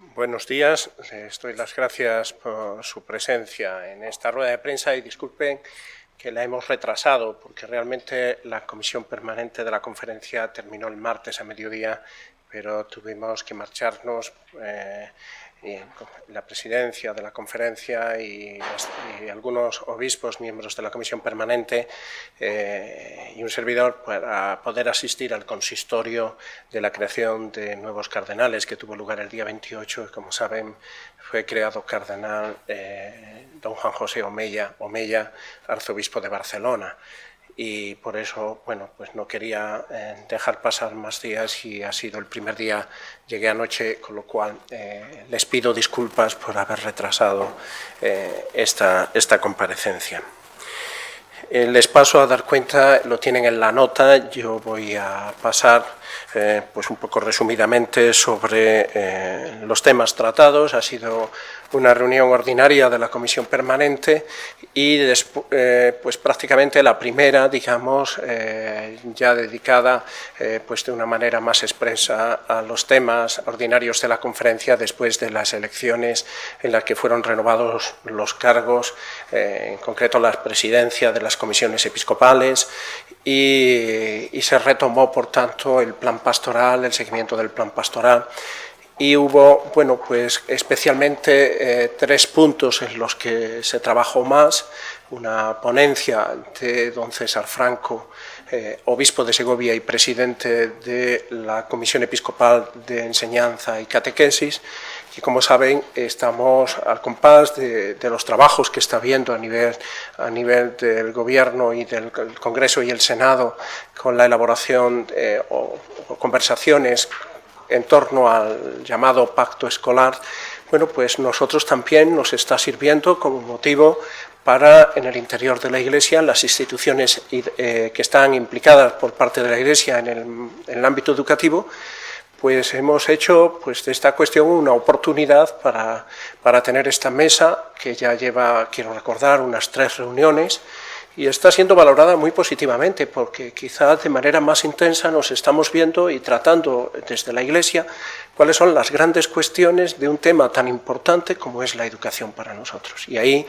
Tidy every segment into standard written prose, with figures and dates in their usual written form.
Buenos días. Les doy las gracias por su presencia en esta rueda de prensa y disculpen que la hemos retrasado porque realmente la comisión permanente de la conferencia terminó el martes a mediodía, pero tuvimos que marcharnos la presidencia de la conferencia y algunos obispos, miembros de la comisión permanente y un servidor para poder asistir al consistorio de la creación de nuevos cardenales que tuvo lugar el día 28 y, como saben, fue creado cardenal don Juan José Omella, arzobispo de Barcelona. Y por eso, bueno, pues no quería dejar pasar más días y ha sido el primer día, llegué anoche, con lo cual les pido disculpas por haber retrasado esta comparecencia. Les paso a dar cuenta, lo tienen en la nota, yo voy a pasar pues un poco resumidamente sobre los temas tratados. Ha sido una reunión ordinaria de la comisión permanente y pues prácticamente la primera, digamos, ya dedicada pues de una manera más expresa a los temas ordinarios de la conferencia después de las elecciones en las que fueron renovados los cargos, en concreto la presidencia de las comisiones episcopales y se retomó, por tanto, el plan pastoral, el seguimiento del plan pastoral. Y hubo, bueno, pues especialmente 3 puntos en los que se trabajó más: una ponencia de don César Franco, obispo de Segovia y presidente de la Comisión Episcopal de Enseñanza y Catequesis, que, como saben, estamos al compás de los trabajos que está habiendo a nivel del Gobierno y del Congreso y el Senado con la elaboración o conversaciones en torno al llamado pacto escolar. Bueno, pues nosotros también nos está sirviendo como motivo para, en el interior de la Iglesia, las instituciones que están implicadas por parte de la Iglesia en el ámbito educativo, pues hemos hecho pues de esta cuestión una oportunidad para tener esta mesa que ya lleva, quiero recordar, unas 3 reuniones, y está siendo valorada muy positivamente porque quizás de manera más intensa nos estamos viendo y tratando desde la Iglesia cuáles son las grandes cuestiones de un tema tan importante como es la educación para nosotros. Y ahí,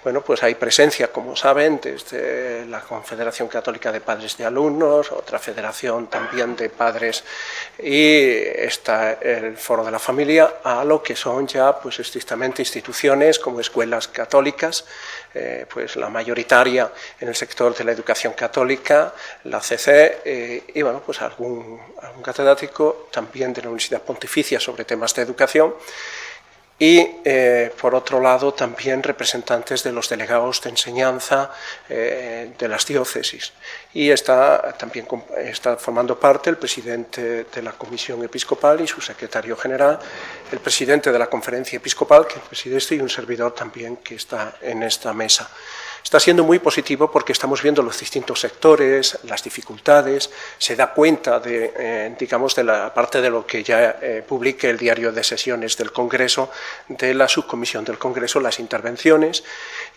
bueno, pues hay presencia, como saben, desde la Confederación Católica de Padres de Alumnos, otra federación también de padres, y está el Foro de la Familia, a lo que son ya pues estrictamente instituciones como escuelas católicas, pues la mayoritaria en el sector de la educación católica, la CC, y bueno, pues algún catedrático también de la Universidad Pontificia sobre temas de educación. Y, por otro lado, también representantes de los delegados de enseñanza de las diócesis. Y también está formando parte el presidente de la Comisión Episcopal y su secretario general, el presidente de la Conferencia Episcopal, que preside y un servidor también que está en esta mesa. Está siendo muy positivo porque estamos viendo los distintos sectores, las dificultades, se da cuenta digamos, de la parte de lo que ya publique el diario de sesiones del Congreso, de la subcomisión del Congreso, las intervenciones,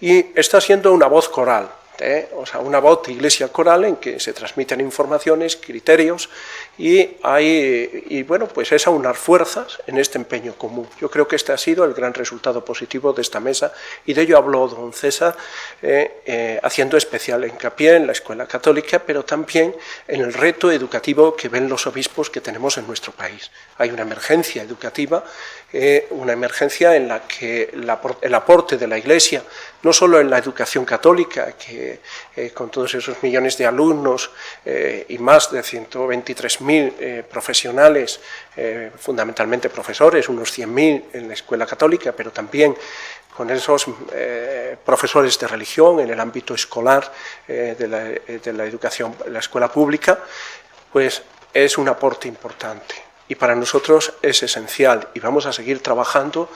y está siendo una voz coral, o sea, una voz de iglesia coral en que se transmiten informaciones, criterios, y bueno, pues es aunar fuerzas en este empeño común. Yo creo que este ha sido el gran resultado positivo de esta mesa, y de ello habló don César, haciendo especial hincapié en la escuela católica, pero también en el reto educativo que ven los obispos que tenemos en nuestro país. Hay una emergencia educativa, una emergencia en la que el aporte de la Iglesia, no solo en la educación católica, que con todos esos millones de alumnos y más de 123.000 profesionales, fundamentalmente profesores, unos 100.000 en la escuela católica, pero también con esos profesores de religión en el ámbito escolar de la educación, la escuela pública, pues es un aporte importante. Y para nosotros es esencial, y vamos a seguir trabajando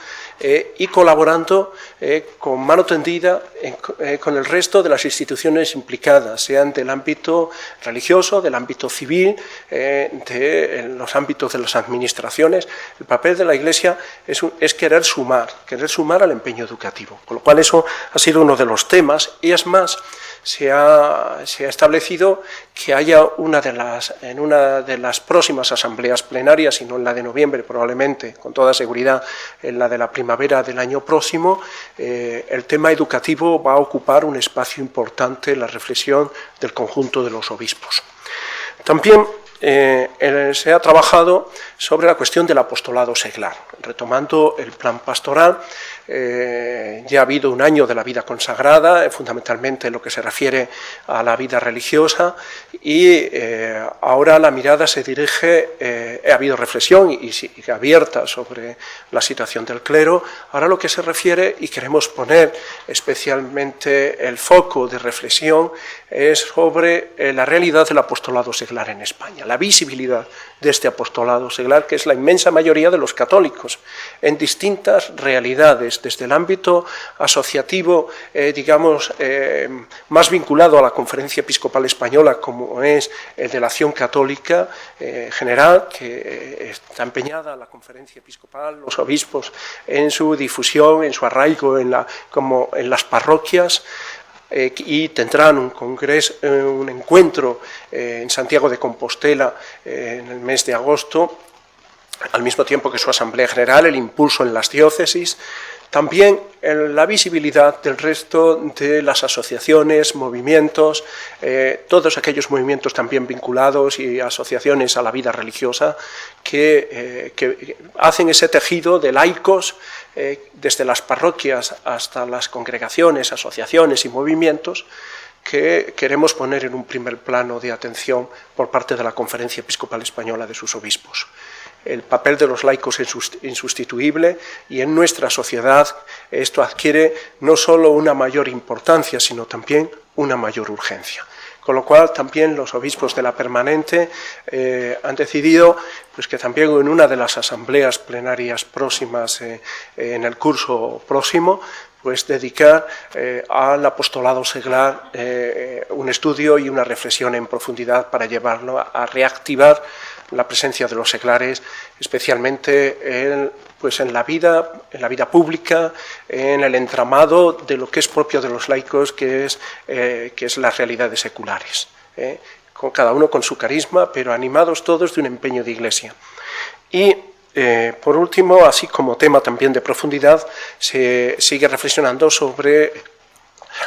y colaborando con mano tendida con el resto de las instituciones implicadas, sean del ámbito religioso, del ámbito civil, de los ámbitos de las administraciones. El papel de la Iglesia es querer sumar al empeño educativo, con lo cual eso ha sido uno de los temas, y es más, se ha establecido que haya en una de las próximas asambleas plenarias, si no en la de noviembre probablemente, con toda seguridad en la de la primavera del año próximo, el tema educativo va a ocupar un espacio importante en la reflexión del conjunto de los obispos. También se ha trabajado sobre la cuestión del apostolado seglar. Retomando el plan pastoral, ya ha habido un año de la vida consagrada, fundamentalmente en lo que se refiere a la vida religiosa, y ahora la mirada se dirige, ha habido reflexión y sigue abierta sobre la situación del clero. Ahora lo que se refiere, y queremos poner especialmente el foco de reflexión, es sobre la realidad del apostolado seglar en España, la visibilidad de este apostolado seglar, que es la inmensa mayoría de los católicos, en distintas realidades, desde el ámbito asociativo, digamos, más vinculado a la Conferencia Episcopal Española, como es el de la Acción Católica General, que está empeñada la Conferencia Episcopal, los obispos, en su difusión, en su arraigo, como en las parroquias, y tendrán un encuentro en Santiago de Compostela en el mes de agosto, al mismo tiempo que su Asamblea General, el impulso en las diócesis. También la visibilidad del resto de las asociaciones, movimientos, todos aquellos movimientos también vinculados y asociaciones a la vida religiosa que hacen ese tejido de laicos, desde las parroquias hasta las congregaciones, asociaciones y movimientos, que queremos poner en un primer plano de atención por parte de la Conferencia Episcopal Española de sus obispos. El papel de los laicos es insustituible, y en nuestra sociedad esto adquiere no solo una mayor importancia, sino también una mayor urgencia. Con lo cual también los obispos de la permanente han decidido pues, que también en una de las asambleas plenarias próximas, en el curso próximo, pues dedicar al apostolado seglar un estudio y una reflexión en profundidad para llevarlo a reactivar la presencia de los seglares, especialmente en la vida pública, en el entramado de lo que es propio de los laicos, que es las realidades seculares, con cada uno con su carisma, pero animados todos de un empeño de iglesia. Y por último, así como tema también de profundidad, se sigue reflexionando sobre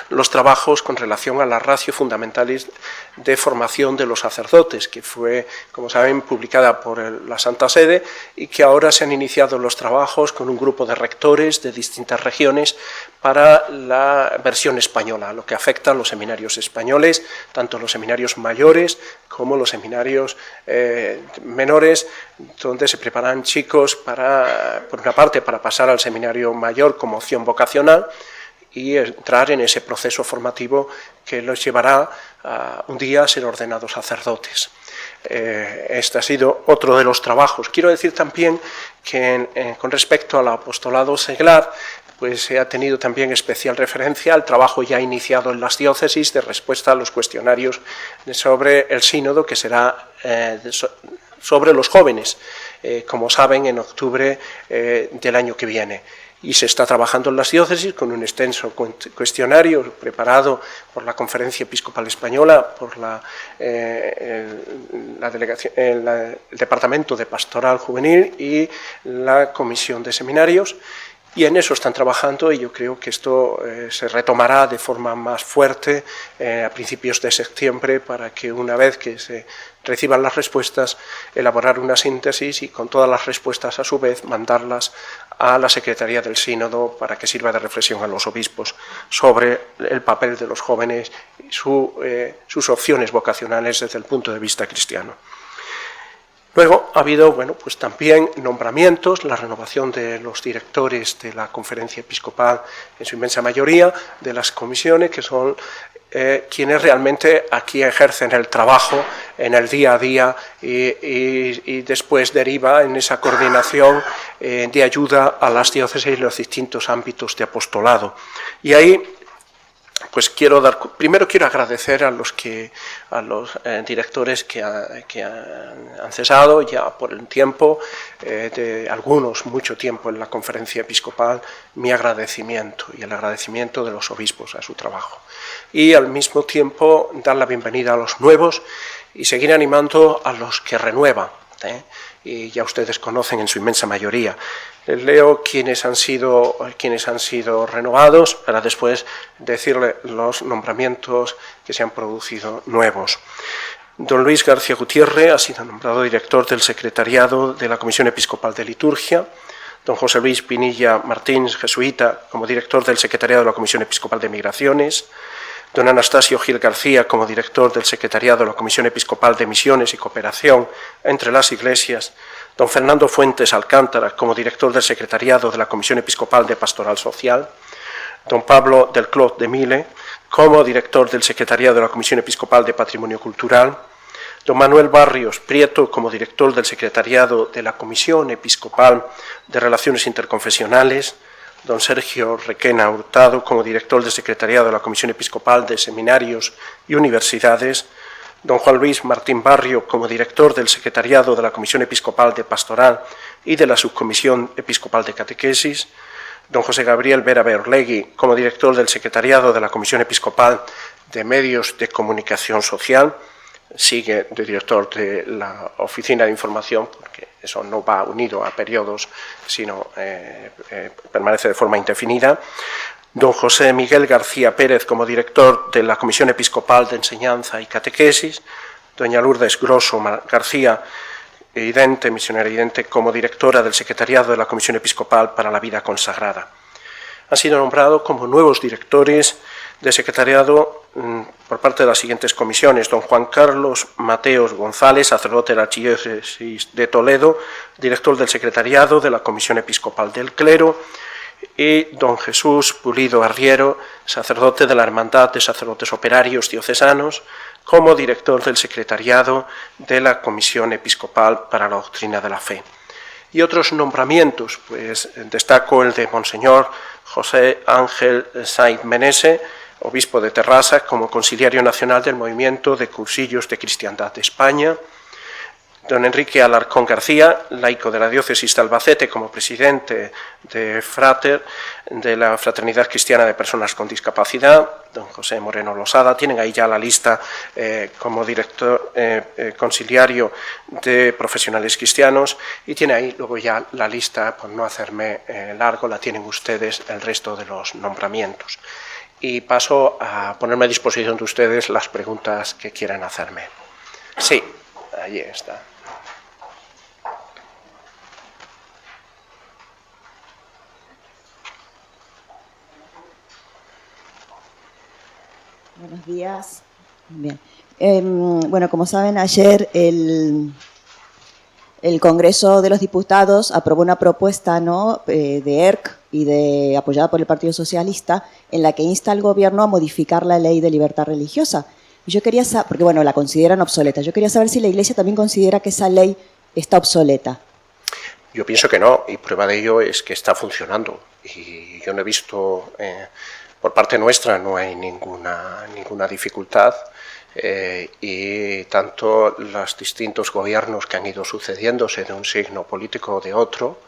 los trabajos con relación a la ratio fundamentalis de formación de los sacerdotes, que fue, como saben, publicada por la Santa Sede, y que ahora se han iniciado los trabajos con un grupo de rectores de distintas regiones para la versión española, lo que afecta a los seminarios españoles, tanto los seminarios mayores como los seminarios menores, donde se preparan chicos por una parte para pasar al seminario mayor como opción vocacional, y entrar en ese proceso formativo que los llevará un día a ser ordenados sacerdotes. Este ha sido otro de los trabajos. Quiero decir también que con respecto al apostolado seglar, pues se ha tenido también especial referencia al trabajo ya iniciado en las diócesis de respuesta a los cuestionarios sobre el sínodo, que será sobre los jóvenes, como saben, en octubre del año que viene. Y se está trabajando en las diócesis con un extenso cuestionario preparado por la Conferencia Episcopal Española, por el Departamento de Pastoral Juvenil y la Comisión de Seminarios. Y en eso están trabajando, y yo creo que esto se retomará de forma más fuerte a principios de septiembre, para que una vez que se reciban las respuestas, elaborar una síntesis y con todas las respuestas a su vez mandarlas a la Secretaría del Sínodo para que sirva de reflexión a los obispos sobre el papel de los jóvenes y sus opciones vocacionales desde el punto de vista cristiano. Luego ha habido pues también nombramientos, la renovación de los directores de la Conferencia Episcopal, en su inmensa mayoría, de las comisiones, que son quienes realmente aquí ejercen el trabajo en el día a día y después deriva en esa coordinación de ayuda a las diócesis y los distintos ámbitos de apostolado. Y ahí pues primero quiero agradecer a los directores que han cesado ya por el tiempo, de algunos mucho tiempo en la Conferencia Episcopal, mi agradecimiento y el agradecimiento de los obispos a su trabajo. Y al mismo tiempo dar la bienvenida a los nuevos y seguir animando a los que renuevan, y ya ustedes conocen en su inmensa mayoría. Les leo quienes han sido renovados para después decirle los nombramientos que se han producido nuevos. Don Luis García Gutiérrez ha sido nombrado director del Secretariado de la Comisión Episcopal de Liturgia. Don José Luis Pinilla Martins, jesuita, como director del Secretariado de la Comisión Episcopal de Migraciones. Don Anastasio Gil García, como director del Secretariado de la Comisión Episcopal de Misiones y Cooperación entre las Iglesias. Don Fernando Fuentes Alcántara, como director del Secretariado de la Comisión Episcopal de Pastoral Social. Don Pablo del Clot de Mille, como director del Secretariado de la Comisión Episcopal de Patrimonio Cultural. Don Manuel Barrios Prieto, como director del Secretariado de la Comisión Episcopal de Relaciones Interconfesionales. Don Sergio Requena Hurtado, como director del Secretariado de la Comisión Episcopal de Seminarios y Universidades. Don Juan Luis Martín Barrio, como director del Secretariado de la Comisión Episcopal de Pastoral y de la Subcomisión Episcopal de Catequesis. Don José Gabriel Vera Beorlegui, como director del Secretariado de la Comisión Episcopal de Medios de Comunicación Social. Sigue de director de la Oficina de Información, porque eso no va unido a periodos, sino permanece de forma indefinida. Don José Miguel García Pérez, como director de la Comisión Episcopal de Enseñanza y Catequesis. Doña Lourdes Grosso García Idente, misionera Idente, como directora del Secretariado de la Comisión Episcopal para la Vida Consagrada. Han sido nombrados como nuevos directores de secretariado por parte de las siguientes comisiones: don Juan Carlos Mateos González, sacerdote de la Archidiócesis de Toledo, director del Secretariado de la Comisión Episcopal del Clero, y don Jesús Pulido Arriero, sacerdote de la Hermandad de Sacerdotes Operarios Diocesanos, como director del Secretariado de la Comisión Episcopal para la Doctrina de la Fe. Y otros nombramientos, pues destaco el de Monseñor José Ángel Sainz Menese, obispo de Terrassa, como conciliario nacional del Movimiento de Cursillos de Cristiandad de España. Don Enrique Alarcón García, laico de la Diócesis de Albacete, como presidente de Frater, de la Fraternidad Cristiana de Personas con Discapacidad. Don José Moreno Losada, tienen ahí ya la lista como director conciliario de Profesionales Cristianos, y tiene ahí luego ya la lista, por no hacerme largo, la tienen ustedes el resto de los nombramientos. Y paso a ponerme a disposición de ustedes las preguntas que quieran hacerme. Sí, allí está. Buenos días. Bien. Bueno, como saben, ayer el Congreso de los Diputados aprobó una propuesta, ¿no?, de ERC y apoyada por el Partido Socialista, en la que insta al Gobierno a modificar la Ley de Libertad Religiosa. Y yo quería saber, porque bueno, la consideran obsoleta, yo quería saber si la Iglesia también considera que esa ley está obsoleta. Yo pienso que no, y prueba de ello es que está funcionando. Y yo no he visto, por parte nuestra no hay ninguna dificultad. Y tanto los distintos gobiernos que han ido sucediéndose de un signo político o de otro,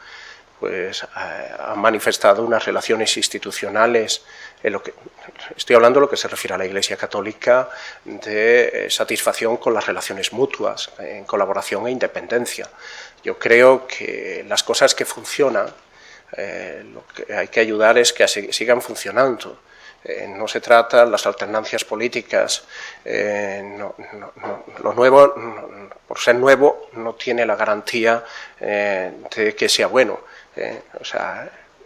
pues han manifestado unas relaciones institucionales, estoy hablando de lo que se refiere a la Iglesia Católica, de satisfacción con las relaciones mutuas, en colaboración e independencia. Yo creo que las cosas que funcionan, lo que hay que ayudar es que sigan funcionando. No se trata, las alternancias políticas, lo nuevo, por ser nuevo, no tiene la garantía de que sea bueno.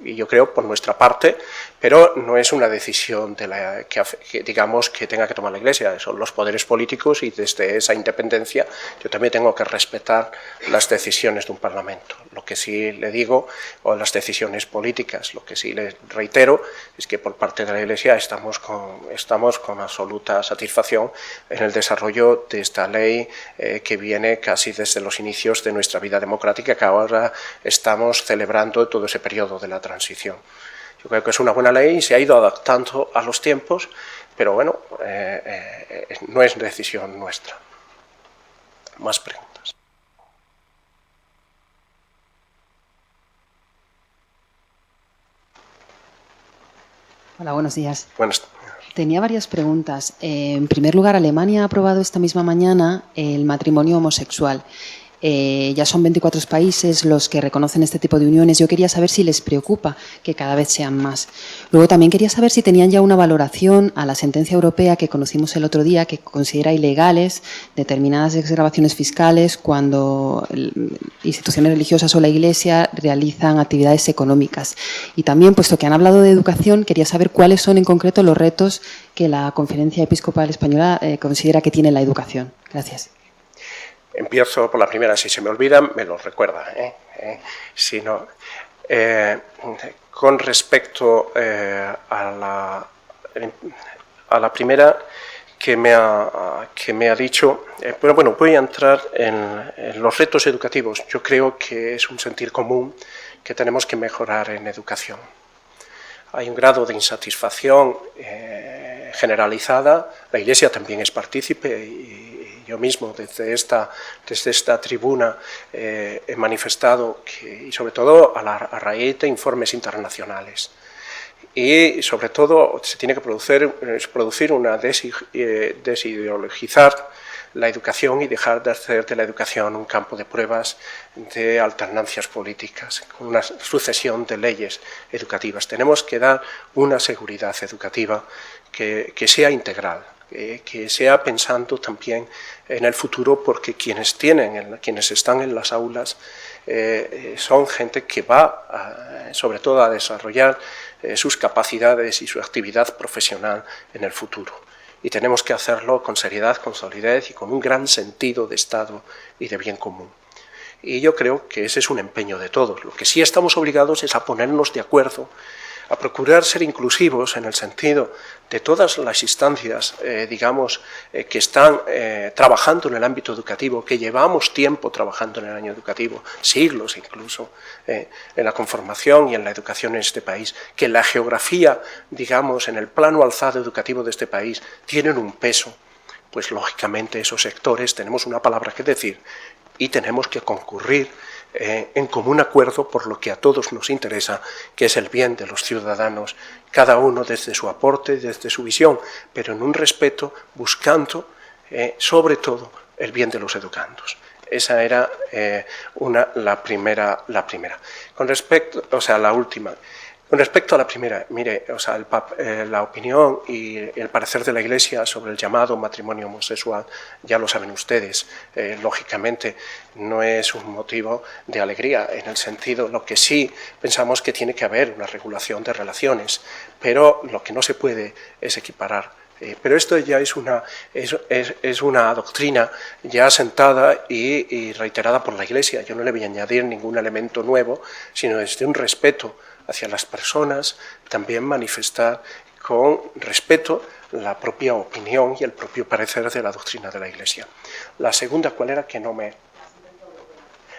Y yo creo por nuestra parte, pero no es una decisión que digamos que tenga que tomar la Iglesia, son los poderes políticos, y desde esa independencia yo también tengo que respetar las decisiones de un Parlamento. Lo que sí le digo, o las decisiones políticas, lo que sí le reitero, es que por parte de la Iglesia estamos con absoluta satisfacción en el desarrollo de esta ley que viene casi desde los inicios de nuestra vida democrática, que ahora estamos celebrando todo ese periodo de la transición. Yo creo que es una buena ley y se ha ido adaptando a los tiempos, pero bueno, no es decisión nuestra. Más preguntas. Hola, buenos días. Buenas. Tenía varias preguntas. En primer lugar, Alemania ha aprobado esta misma mañana el matrimonio homosexual. Ya son 24 países los que reconocen este tipo de uniones. Yo quería saber si les preocupa que cada vez sean más. Luego también quería saber si tenían ya una valoración a la sentencia europea que conocimos el otro día, que considera ilegales determinadas desgravaciones fiscales cuando instituciones religiosas o la Iglesia realizan actividades económicas. Y también, puesto que han hablado de educación, quería saber cuáles son en concreto los retos que la Conferencia Episcopal Española considera que tiene la educación. Gracias. Empiezo por la primera, si se me olvidan, me lo recuerda. Si no, con respecto a la primera que me ha dicho, bueno, voy a entrar en los retos educativos. Yo creo que es un sentir común que tenemos que mejorar en educación. Hay un grado de insatisfacción generalizada, la Iglesia también es partícipe y yo mismo desde esta tribuna he manifestado que, y sobre todo a raíz de informes internacionales, y sobre todo se tiene que producir una desideologizar la educación y dejar de hacer de la educación un campo de pruebas de alternancias políticas, con una sucesión de leyes educativas. Tenemos que dar una seguridad educativa que sea integral, que sea pensando también en el futuro, porque quienes están en las aulas son gente que va sobre todo a desarrollar sus capacidades y su actividad profesional en el futuro. Y tenemos que hacerlo con seriedad, con solidez y con un gran sentido de Estado y de bien común. Y yo creo que ese es un empeño de todos. Lo que sí estamos obligados es a ponernos de acuerdo, a procurar ser inclusivos en el sentido de todas las instancias, que están trabajando en el ámbito educativo, que llevamos tiempo trabajando en el año educativo, siglos incluso, en la conformación y en la educación en este país, que la geografía, en el plano alzado educativo de este país, tienen un peso, pues lógicamente esos sectores tenemos una palabra que decir y tenemos que concurrir en común acuerdo por lo que a todos nos interesa, que es el bien de los ciudadanos, cada uno desde su aporte, desde su visión, pero en un respeto, buscando sobre todo el bien de los educandos. Esa era la primera. Con respecto, la última. Con respecto a la primera, mire, la opinión y el parecer de la Iglesia sobre el llamado matrimonio homosexual, ya lo saben ustedes, lógicamente no es un motivo de alegría, en el sentido, lo que sí pensamos que tiene que haber una regulación de relaciones, pero lo que no se puede es equiparar. Pero esto ya es una doctrina ya asentada y reiterada por la Iglesia. Yo no le voy a añadir ningún elemento nuevo, sino desde un respeto hacia las personas, también manifestar con respeto la propia opinión y el propio parecer de la doctrina de la Iglesia. La segunda, ¿cuál era?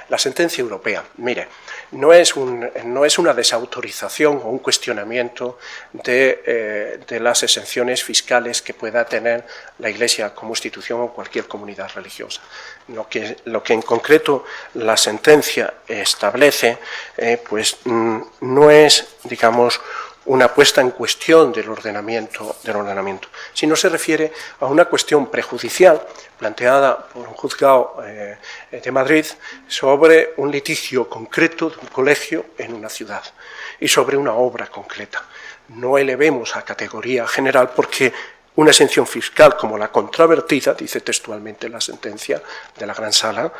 La sentencia europea. Mire, no es una desautorización o un cuestionamiento de las exenciones fiscales que pueda tener la Iglesia como institución o cualquier comunidad religiosa. Lo que en concreto la sentencia establece, no es, una puesta en cuestión del ordenamiento, sino se refiere a una cuestión prejudicial planteada por un juzgado de Madrid sobre un litigio concreto de un colegio en una ciudad y sobre una obra concreta. No elevemos a categoría general porque una exención fiscal como la contravertida, dice textualmente la sentencia de la Gran Sala,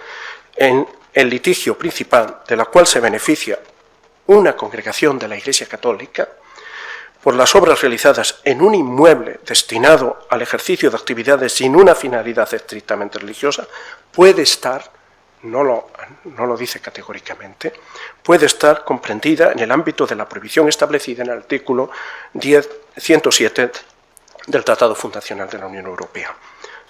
en el litigio principal de la cual se beneficia una congregación de la Iglesia Católica, por las obras realizadas en un inmueble destinado al ejercicio de actividades sin una finalidad estrictamente religiosa, puede estar, no lo dice categóricamente, puede estar comprendida en el ámbito de la prohibición establecida en el artículo 107 del Tratado Fundacional de la Unión Europea.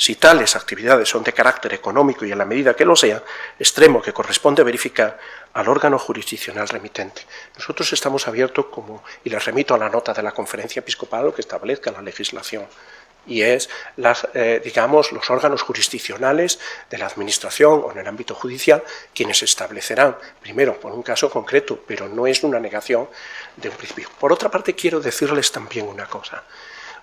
Si tales actividades son de carácter económico y en la medida que lo sea, extremo que corresponde verificar al órgano jurisdiccional remitente. Nosotros estamos abiertos, y les remito a la nota de la Conferencia Episcopal, que establezca la legislación y es, digamos, los órganos jurisdiccionales de la Administración o en el ámbito judicial quienes establecerán, primero por un caso concreto, pero no es una negación de un principio. Por otra parte, quiero decirles también una cosa.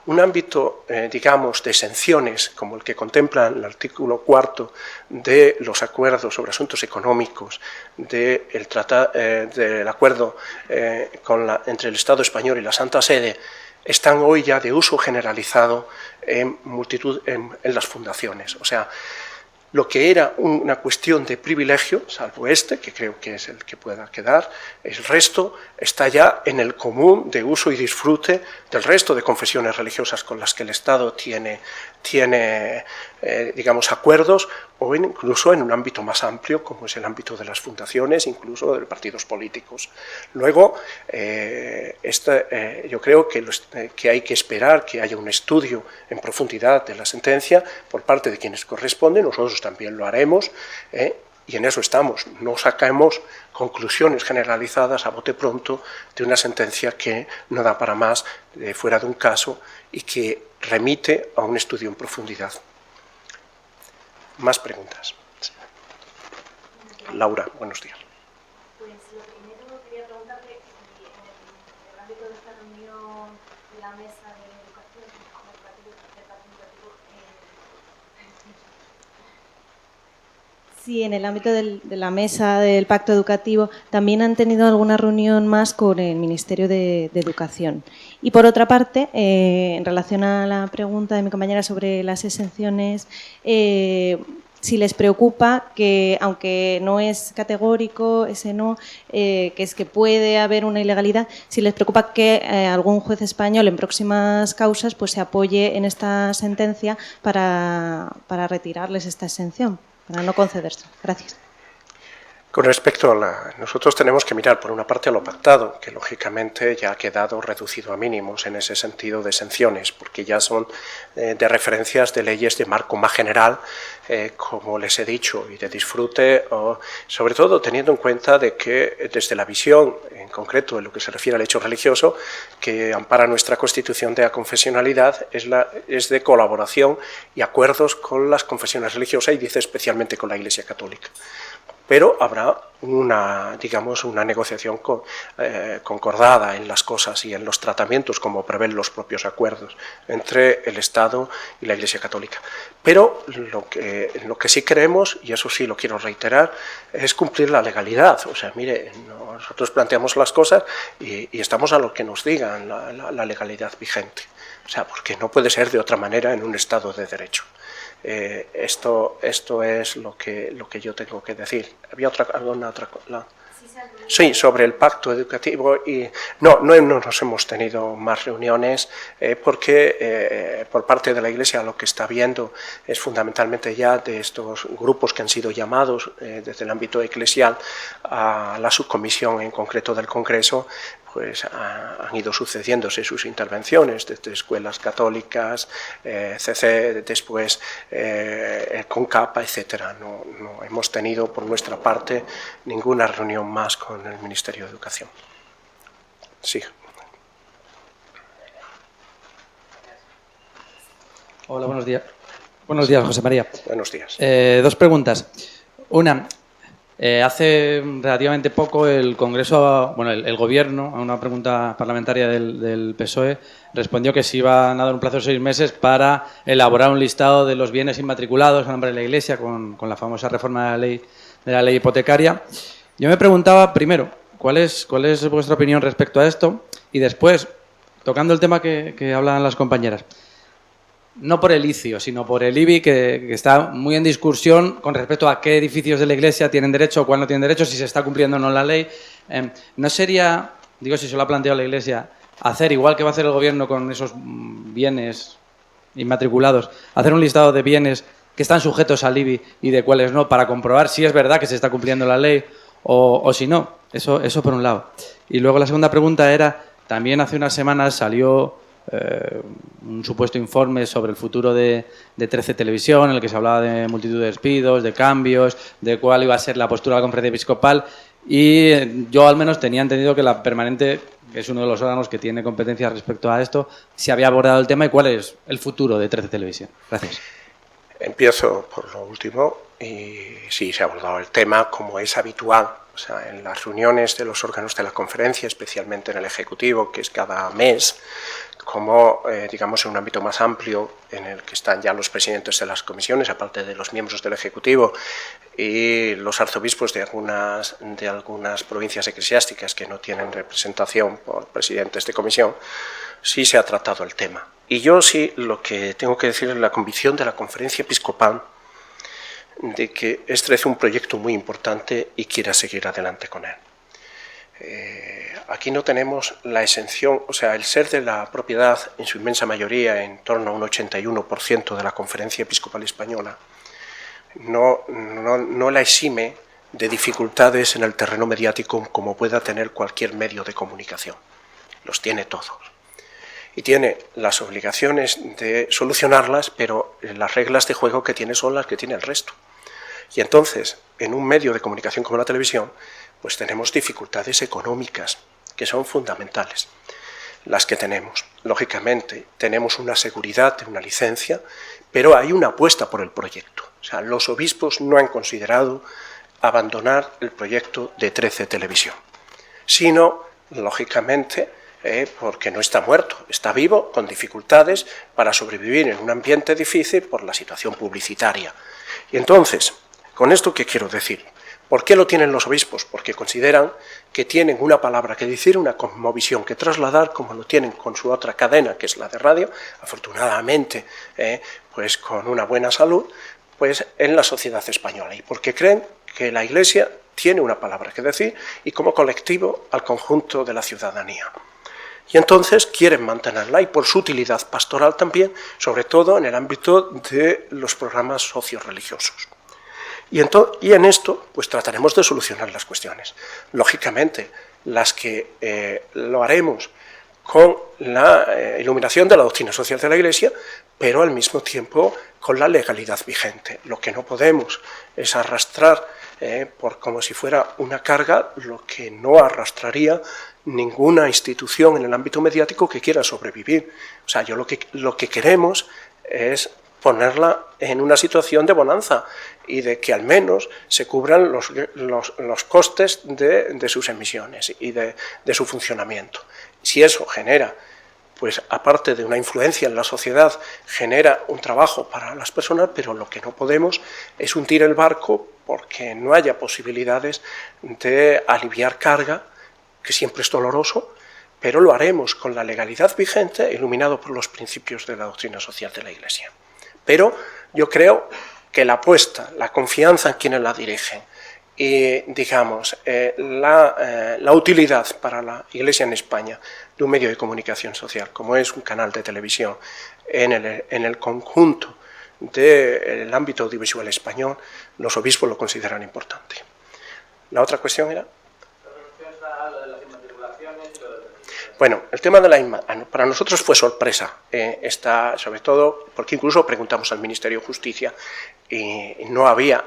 Un ámbito, digamos, de exenciones, como el que contempla el artículo 4 de los acuerdos sobre asuntos económicos del acuerdo entre el Estado español y la Santa Sede, están hoy ya de uso generalizado en las fundaciones. O sea, lo que era una cuestión de privilegio, salvo este, que creo que es el que pueda quedar, el resto está ya en el común de uso y disfrute del resto de confesiones religiosas con las que el Estado tiene digamos, acuerdos, o incluso en un ámbito más amplio, como es el ámbito de las fundaciones, incluso de partidos políticos. Luego, yo creo que hay que esperar que haya un estudio en profundidad de la sentencia por parte de quienes corresponden, nosotros también lo haremos, y en eso estamos. No saquemos conclusiones generalizadas a bote pronto de una sentencia que no da para más fuera de un caso y que remite a un estudio en profundidad. Más preguntas. Laura, buenos días. Pues lo primero quería preguntarte si en el ámbito de esta reunión de la mesa de educación si en el ámbito de la mesa del pacto educativo también han tenido alguna reunión más con el Ministerio de Educación. Y por otra parte, en relación a la pregunta de mi compañera sobre las exenciones, si les preocupa que, aunque no es categórico ese no, que es que puede haber una ilegalidad, si les preocupa que algún juez español en próximas causas pues se apoye en esta sentencia para retirarles esta exención, para no concederse. Gracias. Con respecto a nosotros tenemos que mirar por una parte a lo pactado, que lógicamente ya ha quedado reducido a mínimos en ese sentido de exenciones, porque ya son de referencias de leyes de marco más general, como les he dicho, y de disfrute, sobre todo teniendo en cuenta de que desde la visión, en concreto en lo que se refiere al hecho religioso, que ampara nuestra Constitución de aconfesionalidad, es de colaboración y acuerdos con las confesiones religiosas, y dice especialmente con la Iglesia Católica. Pero habrá digamos, una negociación concordada en las cosas y en los tratamientos, como prevén los propios acuerdos entre el Estado y la Iglesia Católica. Pero lo que sí queremos, y eso sí lo quiero reiterar, es cumplir la legalidad. O sea, mire, nosotros planteamos las cosas y estamos a lo que nos digan la legalidad vigente. O sea, porque no puede ser de otra manera en un Estado de Derecho. Esto es lo que yo tengo que decir. ¿Había alguna otra cosa? Sí, sobre el pacto educativo. Y no nos hemos tenido más reuniones porque por parte de la Iglesia lo que está viendo es fundamentalmente ya de estos grupos que han sido llamados desde el ámbito eclesial a la subcomisión en concreto del Congreso, pues han ido sucediéndose sus intervenciones desde escuelas católicas, CC, después CONCAPA, etcétera. No hemos tenido por nuestra parte ninguna reunión más con el Ministerio de Educación. Sí. Hola, buenos días. Buenos días, José María. Buenos días. Dos preguntas. Una, hace relativamente poco el Congreso, el Gobierno, a una pregunta parlamentaria del PSOE, respondió que se iban a dar un plazo de 6 meses para elaborar un listado de los bienes inmatriculados a nombre de la Iglesia con la famosa reforma de la ley hipotecaria. Yo me preguntaba, primero, ¿cuál es vuestra opinión respecto a esto? Y después, tocando el tema que hablan las compañeras, no por el ICIO, sino por el IBI, que está muy en discusión con respecto a qué edificios de la Iglesia tienen derecho o cuál no tienen derecho, si se está cumpliendo o no la ley. ¿No sería, digo, si se lo ha planteado la Iglesia, hacer, igual que va a hacer el Gobierno con esos bienes inmatriculados, hacer un listado de bienes que están sujetos al IBI y de cuáles no, para comprobar si es verdad que se está cumpliendo la ley o si no? Eso por un lado. Y luego la segunda pregunta era, también hace unas semanas salió un supuesto informe sobre el futuro de 13 Televisión, en el que se hablaba de multitud de despidos, de cambios, de cuál iba a ser la postura de la Conferencia Episcopal, y yo al menos tenía entendido que la permanente que es uno de los órganos que tiene competencia respecto a esto, si había abordado el tema y cuál es el futuro de 13 Televisión. Gracias. Empiezo por lo último, y sí, se ha abordado el tema como es habitual, o sea, en las reuniones de los órganos de la conferencia, especialmente en el Ejecutivo, que es cada mes, como, digamos, en un ámbito más amplio, en el que están ya los presidentes de las comisiones, aparte de los miembros del Ejecutivo, y los arzobispos de algunas provincias eclesiásticas que no tienen representación por presidentes de comisión, sí se ha tratado el tema. Y yo sí, lo que tengo que decir es la convicción de la Conferencia Episcopal de que este es un proyecto muy importante y quiera seguir adelante con él. Aquí no tenemos la exención, o sea, el ser de la propiedad en su inmensa mayoría, en torno a un 81% de la Conferencia Episcopal Española, no la exime de dificultades en el terreno mediático como pueda tener cualquier medio de comunicación. Los tiene todos. Y tiene las obligaciones de solucionarlas, pero las reglas de juego que tiene son las que tiene el resto. Y entonces, en un medio de comunicación como la televisión, pues tenemos dificultades económicas que son fundamentales, las que tenemos. Lógicamente, tenemos una seguridad de una licencia, pero hay una apuesta por el proyecto. O sea, los obispos no han considerado abandonar el proyecto de 13 Televisión, sino, lógicamente, porque no está muerto, está vivo, con dificultades para sobrevivir en un ambiente difícil por la situación publicitaria. Y entonces, ¿con esto qué quiero decir? ¿Por qué lo tienen los obispos? Porque consideran que tienen una palabra que decir, una cosmovisión que trasladar, como lo tienen con su otra cadena, que es la de radio, afortunadamente, pues con una buena salud, pues en la sociedad española. Y porque creen que la Iglesia tiene una palabra que decir y como colectivo al conjunto de la ciudadanía. Y entonces quieren mantenerla, y por su utilidad pastoral también, sobre todo en el ámbito de los programas socioreligiosos. Y en esto pues trataremos de solucionar las cuestiones. Lógicamente, las que lo haremos con la iluminación de la doctrina social de la Iglesia, pero al mismo tiempo con la legalidad vigente. Lo que no podemos es arrastrar por como si fuera una carga, lo que no arrastraría ninguna institución en el ámbito mediático que quiera sobrevivir. O sea, yo lo que queremos es ponerla en una situación de bonanza y de que al menos se cubran los costes de sus emisiones y de su funcionamiento. Si eso genera, pues aparte de una influencia en la sociedad, genera un trabajo para las personas, pero lo que no podemos es hundir el barco porque no haya posibilidades de aliviar carga, que siempre es doloroso, pero lo haremos con la legalidad vigente, iluminado por los principios de la doctrina social de la Iglesia. Pero yo creo que la apuesta, la confianza en quienes la dirigen y, digamos, la utilidad para la Iglesia en España de un medio de comunicación social, como es un canal de televisión, en el conjunto del ámbito audiovisual español, los obispos lo consideran importante. La otra cuestión era... Bueno, el tema de para nosotros fue sorpresa, sobre todo porque incluso preguntamos al Ministerio de Justicia y no había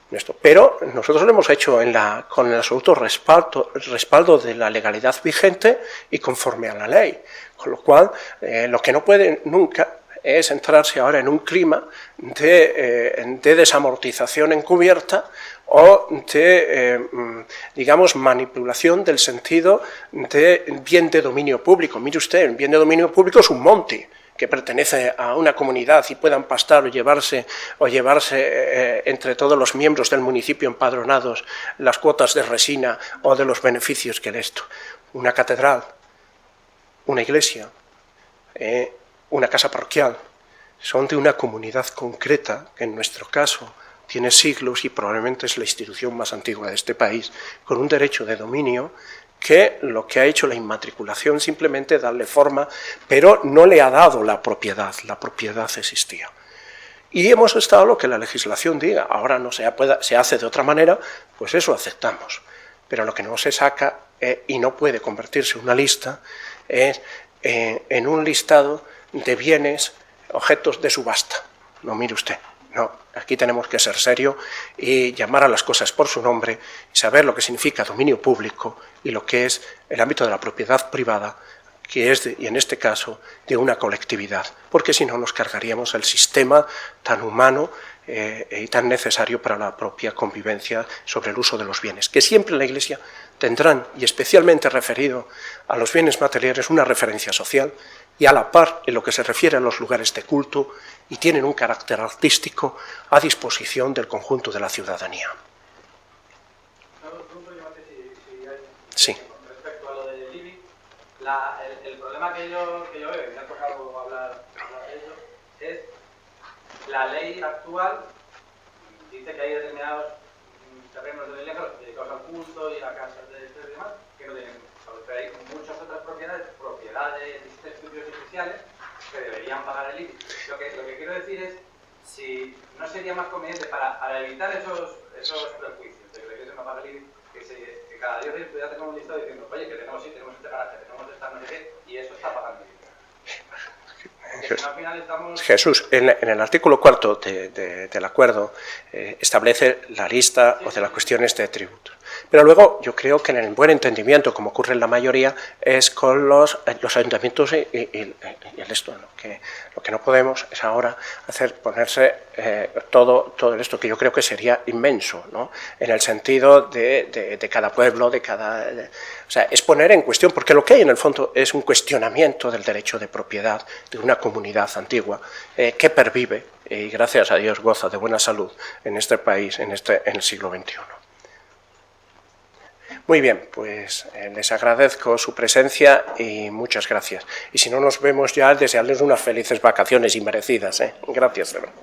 esto. Pero nosotros lo hemos hecho con el absoluto respaldo de la legalidad vigente y conforme a la ley. Con lo cual, lo que no puede nunca es entrarse ahora en un clima de desamortización encubierta o de, digamos, manipulación del sentido de bien de dominio público. Mire usted, el bien de dominio público es un monte que pertenece a una comunidad y puedan pastar o llevarse entre todos los miembros del municipio empadronados las cuotas de resina o de los beneficios que esto. Una catedral, una iglesia, una casa parroquial, son de una comunidad concreta que en nuestro caso tiene siglos y probablemente es la institución más antigua de este país, con un derecho de dominio que lo que ha hecho la inmatriculación simplemente darle forma, pero no le ha dado la propiedad existía. Y hemos estado lo que la legislación diga, ahora no se hace de otra manera, pues eso aceptamos. Pero lo que no se saca y no puede convertirse en una lista es en un listado de bienes, objetos de subasta. No, mire usted, no. aquí tenemos que ser serios y llamar a las cosas por su nombre y saber lo que significa dominio público y lo que es el ámbito de la propiedad privada, que es, y en este caso, de una colectividad, porque si no nos cargaríamos el sistema tan humano y tan necesario para la propia convivencia sobre el uso de los bienes, que siempre en la Iglesia tendrán, y especialmente referido a los bienes materiales, una referencia social, y a la par en lo que se refiere a los lugares de culto, y tienen un carácter artístico a disposición del conjunto de la ciudadanía. Sí. Respecto a lo del IBI, el problema que yo veo, y me ha tocado hablar de ello, es la ley actual dice que hay determinados terrenos de la iglesia dedicados al culto y a casas de estos y demás que no tienen, pero hay muchas otras propiedades de estudios oficiales que deberían pagar el IBI. Lo que quiero decir es si no sería más conveniente para evitar esos prejuicios de que la iglesia no paga el IBI, que cada día pudiera tener un listado diciendo, oye, que tenemos este garaje, tenemos esta no sé qué, y eso está pagando el IBI. Jesús, en el artículo 4 del acuerdo establece la lista o de las cuestiones de tributos. Pero luego yo creo que en el buen entendimiento, como ocurre en la mayoría, es con los ayuntamientos y el esto. Lo que no podemos es ahora ponerse todo esto, que yo creo que sería inmenso, ¿no? En el sentido de cada pueblo, o sea, es poner en cuestión, porque lo que hay en el fondo es un cuestionamiento del derecho de propiedad de una comunidad antigua que pervive y gracias a Dios goza de buena salud en este país en el siglo XXI. Muy bien, pues les agradezco su presencia y muchas gracias. Y si no nos vemos ya, desearles unas felices vacaciones inmerecidas. Gracias, de verdad.